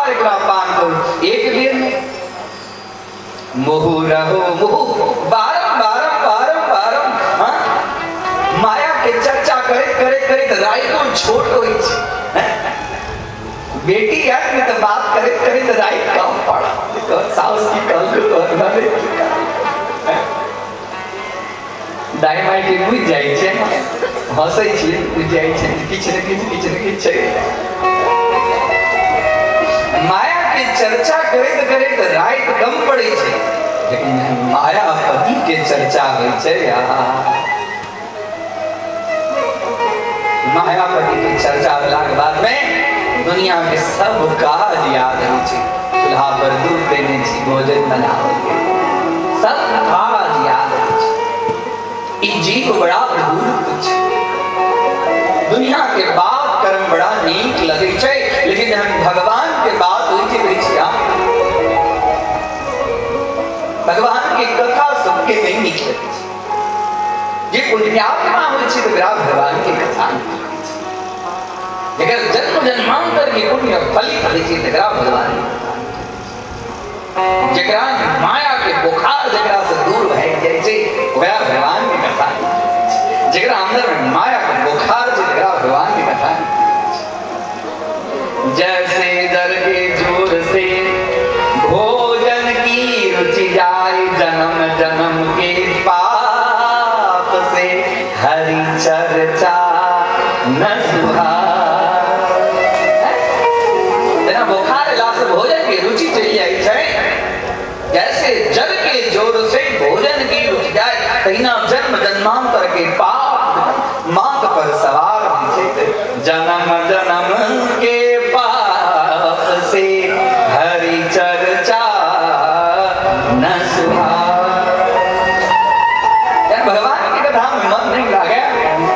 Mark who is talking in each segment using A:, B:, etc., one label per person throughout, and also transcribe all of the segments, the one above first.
A: बार एकरा पान करू, एक बेर में मोहु रहो मोहु बारम माया के चर्चा करे राय को छोट होई छै। बेटी यार में तो बात करे राय कम पड़ा, तो साउस की कल तो अगले दाई माई के बुझ जाय छै, हंसै छियै बुझ जाय छै किछ न किछ छै। माया के चर्चा करे राय कम पड़े छै, लेकिन माया पति के चर्चा होय छै यार। मायापति की चर्चा के बाद में दुनिया के सब काज याद हो छै। चूल्हा पर दूध देने छी, भोजन बनाओगे, सब काज याद हो छै। ई जीव बड़ा अद्भुत छै। दुनिया के बात कर्म बड़ा नीक लगे छै, लेकिन हम भगवान के बात होई छै देखिया, भगवान के कथा सबके नहीं नीक लगे छै। जे पुण्यात्मा होय छै तकरा भगवान के कथा नीक लगे छै। जकर जन्म जन्मांतर के पुण्य फलित होय छै तकरा भगवान के कथा, जकरा माया के बुखार जकरा से दूर भए जाय छै ओकरा भगवान के कथा, जकरा अंदर माया के बुखार छै तकरा भगवान के कथा। जैसे दर के जोर से भोजन की रुचि जाए, जन्म जन्म के पाप से हरि चर्चा न सुहाए। तेना बुखार लास भोजन की रुचि चली आई है, जैसे जल के जोर से भोजन की रुचि जाए, तहिना जन्म जन्मांतर के पाप माथ पर सवार है। जन्म जन्म के पाप से हरि चर्चा न सुहाए। भगवान की कथा में मन नहीं लगे,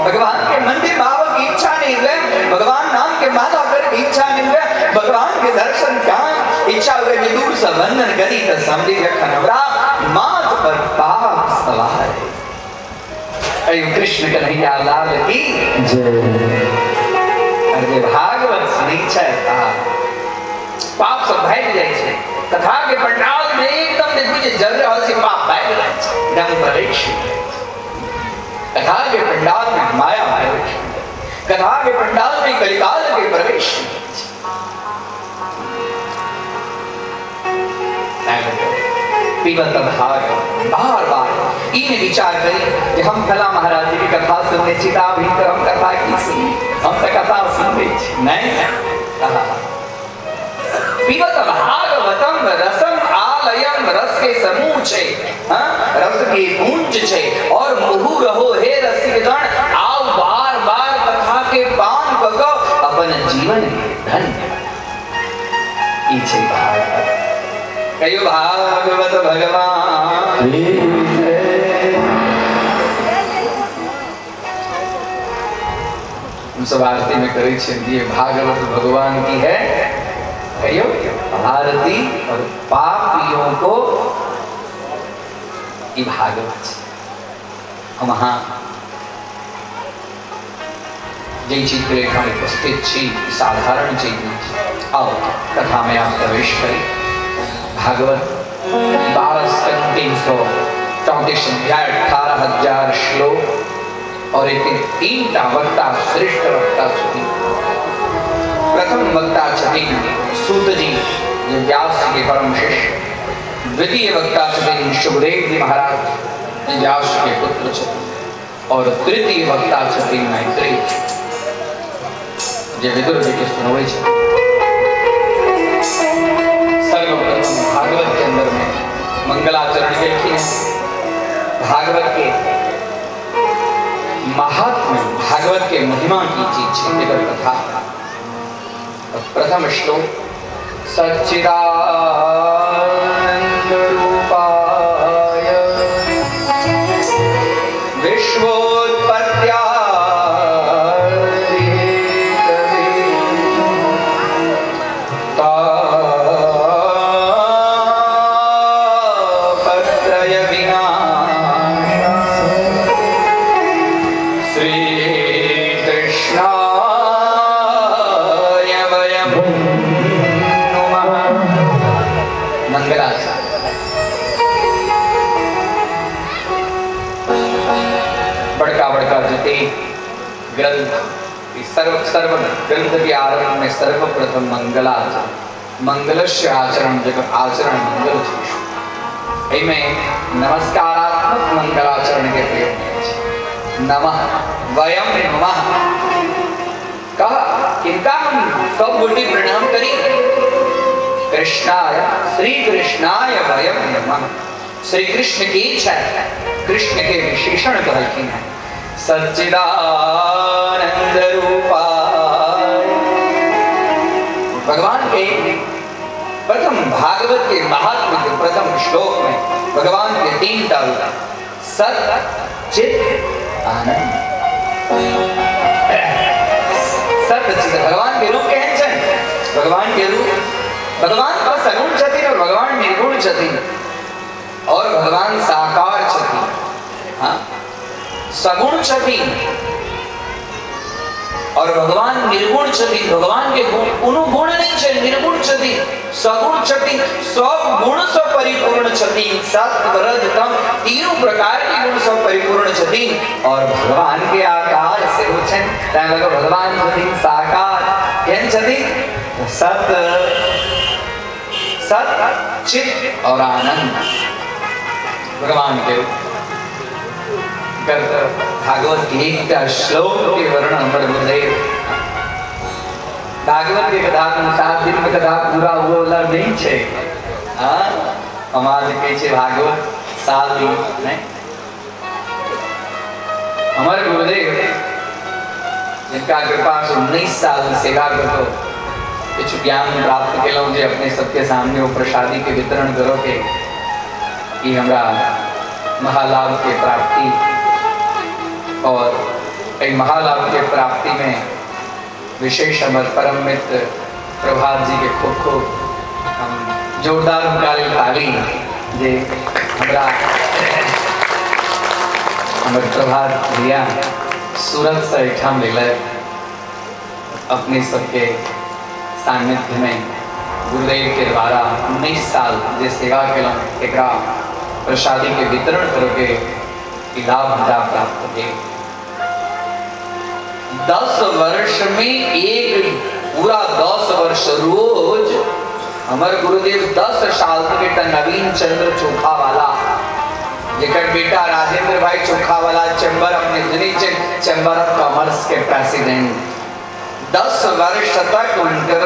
A: भगवान के मंदिर भाव की इच्छा नहीं हुए, भगवान नाम के माला कर की इच्छा नहीं हुए, भगवान के दर्शन का इच्छा हुए कि दूर से वंदन करी तो समझी खनवरा माथ पर पाप सवार है। अयो कृष्ण कन्हैया लाल की जय। अरे भागवत सुनी छै पाप सब भाग जाय छै, कथा के पंडाल में एकदम देखी जे जल रहल छै पाप भाग जाय छै, एकदम परेश। कथा के पंडाल में माया भाग, कथा के पंडाल में कलिकाल के प्रवेश। पीवत भाग बार बार इन विचार करी कि हम फला महाराज जी की कथा सुनने चिता भीतर हम कथा की सुनी, हम तो कथा सुनते नहीं। पीवत भागवतम रसम आलयम, रस के समूह छे, रस की पूंज छे, और मुहु रहो हे रसिकगण, आओ बार बार कथा के पान करो, अपन जीवन धन्य ई छे भागवत। कहियो भागवत भगवान हम सब आरती में करे छे, ये भागवत भगवान की है। कहियो आरती और पापियों को ये भागवत हम हाँ जे चीज रेखा में उपस्थित छी साधारण चीज। आओ कथा में आप प्रवेश करें। भागवत 12 स्कंद 334 अध्याय 18,000 श्लोक और एक 3टा वक्ता श्रेष्ठ वक्ता छथि। प्रथम वक्ता छथि सूत जी जो व्यास जी के परम शिष्य, द्वितीय वक्ता छथि शुभदेव जी महाराज जो व्यास के पुत्र छथि, और तृतीय वक्ता छथि मैत्रेय जो विदुर जी के सुनवे छथि। सर्वप्रथम भागवत के अंदर में मंगलाचरण के भागवत के महात्म्य, भागवत के महिमा की चीज है कथा। प्रथम श्लोक सच्चिदानंद रूपाय विश्वोत्पत्त्या
B: नमः।
A: ग्रंथ सर्व ग्रंथ के आरंभ में सर्वप्रथम मंगलाचरण मंगलस्य आचरण जब आचरण मंगल में नमस्कारात्मक मंगलाचरण के प्रयोग नमः वयम नमः कहा किनका हम सब गोटी प्रणाम करी कृष्णाय श्री कृष्णाय वयम नमः श्री कृष्ण की इच्छा कृष्ण के विशेषण कहती है सच्चिदानंद रूपाय भगवान के प्रथम भागवत के महात्म्य के प्रथम श्लोक में भगवान के 3 ताल सत चित आनंद सत चित भगवान के रूप के हैं भगवान के रूप भगवान का सगुण छथिन और भगवान निर्गुण छथिन और भगवान साकार छथिन हाँ सगुण छथिन और भगवान निर्गुण छथिन भगवान के गुण गुण नहीं छे निर्गुण छथिन सगुण छथिन सब गुण से परिपूर्ण छथिन सत्व रज तम तीनों प्रकार के गुण से परिपूर्ण छथिन और भगवान के आकार से छन ताई लगे भगवान छथिन साकार केन छथिन सत सत चित और आनंद भगवान के भागवत के एक श्लोक के वर्णन हमर गुरुदेव भागवत के कथा 7 दिन में कथा पूरा हुआ नहीं छे हां हमारे के छे भागवत 7 दिन नहीं हमारे गुरुदेव जिनका कृपा से 19 साल सेवा करतो कुछ ज्ञान प्राप्त केलो जे अपने सबके सामने वो प्रसादी के वितरण करो के कि हमरा महालाभ के प्राप्ति और एक महालाभ के प्राप्ति में विशेष हमारे परम मित्र प्रभात जी के खूब खूब हम जोरदार उनकाली ताली जे हमरा हमारे प्रभात भैया सूरत से इठाम ले अपने सबके सानिध्य में गुरुदेव के द्वारा 19 साल जे सेवा केलौं एकरा प्रसादी के वितरण करके लाभ प्राप्त हो 10 वर्ष में एक पूरा 10 वर्ष रोज हमारे गुरुदेव 10 साल तक नवीन चंद्र चोखा वाला जेकर बेटा राजेंद्र भाई चोखा वाला चैम्बर अपने चैम्बर ऑफ कॉमर्स के प्रेसिडेंट 10 वर्ष तक उनकर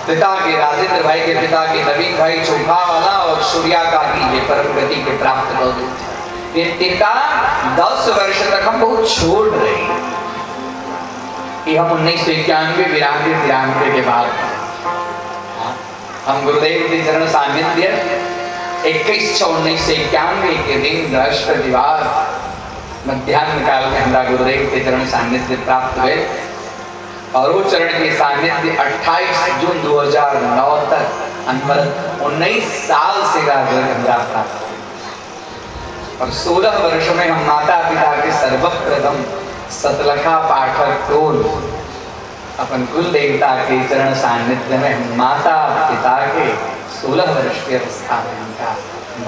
A: पिता के राजेंद्र भाई के पिता के नवीन भाई चोखा वाला और सूर्या का की परम गति के प्राप्त हो गए पिता 10 वर्ष तक हम बहुत छोड़ रहे कि हम 1991 के बाद हम गुरुदेव के चरण सानिध्य 21/6/1991 के दिन बृहस्पतिवार मध्याह्न काल में हमारा गुरुदेव के चरण सानिध्य प्राप्त हुए और वो चरण के सानिध्य 28 जून 2009 तक 19 साल से हमारा प्राप्त और 16 वर्ष में हम माता पिता के सर्वप्रथम सतलखा पाठक टोल अपन कुल देवता के चरण सानिध्य में माता पिता के 16 वर्ष की अवस्था में उनका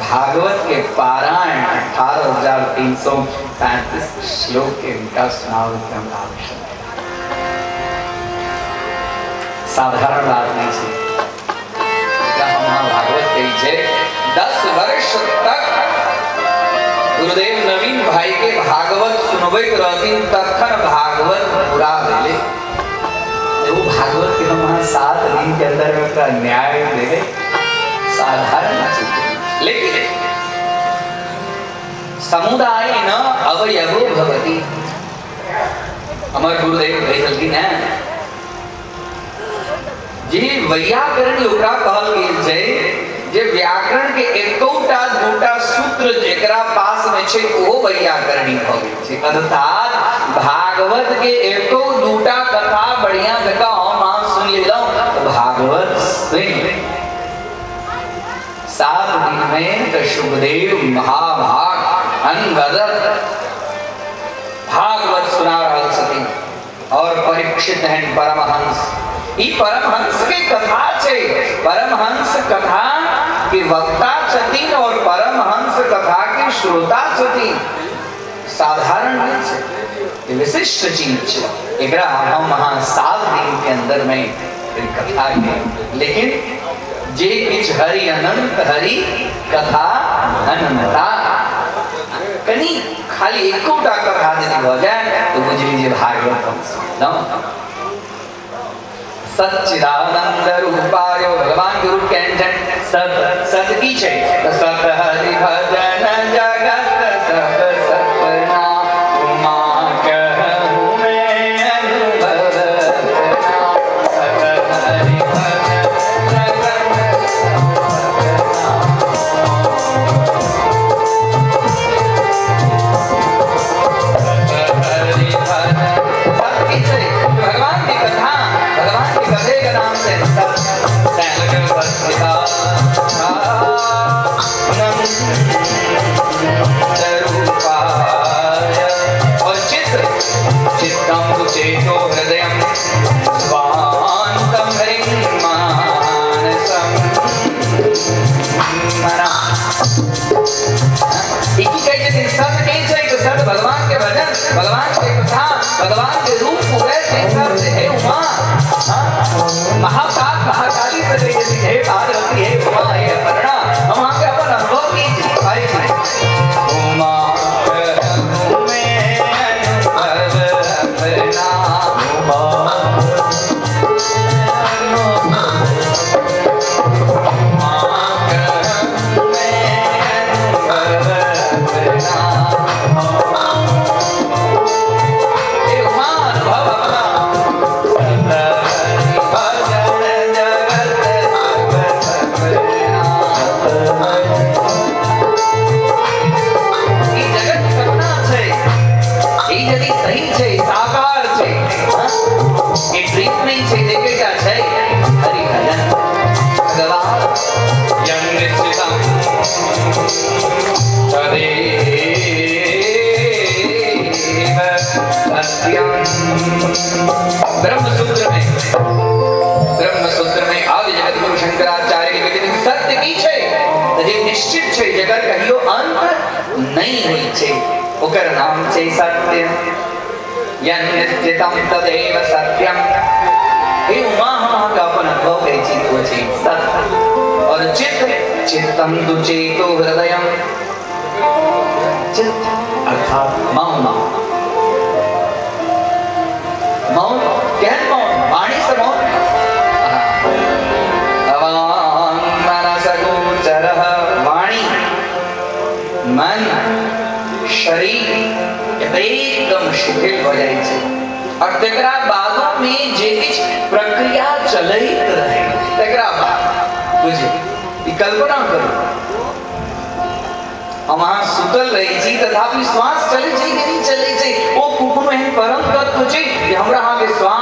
A: भागवत के पारायण 18,335 श्लोक के उनका सुनाव साधारण बात नहीं है भागवत के 10 वर्ष तक गुरुदेव नवीन भाई के भागवत सुनबे रहती तखन भागवत पूरा भेले वो भागवत के हम 7 दिन के अंदर का न्याय देवे साधारण लेकिन समुदाय न अवयवो भवति हमारे गुरुदेव कहलखिन है जी वैयाकरण ओकरा कहल गेल छै जे व्याकरण के एकौटा दूटा सूत्र जेकरा पास में छे ओ वैयाकरणी भ गेल छै अर्थात भागवत के एको दूटा कथा बढ़िया जगह हम आप सुन लेलौ भागवत सुन 7 दिन में तो सुखदेव महाभाग अनवरत भागवत सुना रहल छथिन और परीक्षित हैं परमहंस ई परमहंस के कथा छे परमहंस कथा के वक्ता छथिन और परमहंस कथा के श्रोता छथिन साधारण नहीं छे विशिष्ट चीज एकरा हम वहां 7 दिन के अंदर में कथा है, लेकिन जे किछ हरि अनंत हरि कथा अनंता कनी खाली एकोटा कथा यदि हो जाए तो बुझ लीजिए भागवत सच्चिदानंद रूपाय भगवान गुरु के सत सत की छै तो सत हरि भजन जगत सब सपना उमा कहूँ मैं अनुभव सत हरि भजन भगवान की कथा भगवान के कथे का नाम से और चित्र चित्तम चेतो हृदयम स्वांतम हरिं मानसम मना सत भगवान के भजन भगवान के कथा भगवान के रूप को वैसे सब है उमा महाकाल महाकाली से यदि है पार्वती है उमा है अपर्णा हम आके अपन अनुभव कीजिए भाई उमा में अनुभव अपना ब्रह्मसूत्र में आदि जगत गुरु शंकराचार्य के कहते सत्य की छै तजे निश्चित छै जगत कहियो अंत नहीं होई छै ओकर नाम छै सत्य यन्निश्चितम तदेव सत्यम हे उमा हम का अपन अनुभव करै छी तो छै सत्य और चित्त चित्तम तु चेतो हृदयम चित्त अर्थात मौन मौन गहन मौन वाणी से मौन मनसगोचरः वाणी मन शरीर एकदम शिथिल हो जाए छे और तेकरा बादो में जे किछ प्रक्रिया चलैत रहे तेकरा बाद बुझे ई कल्पना करू हम अहाँ सुतल रही छी तथापि श्वास चले छै कि नहीं चले छै ओ कुकुर एहन परम तत्व छै कि हमरा अहाँ के श्वास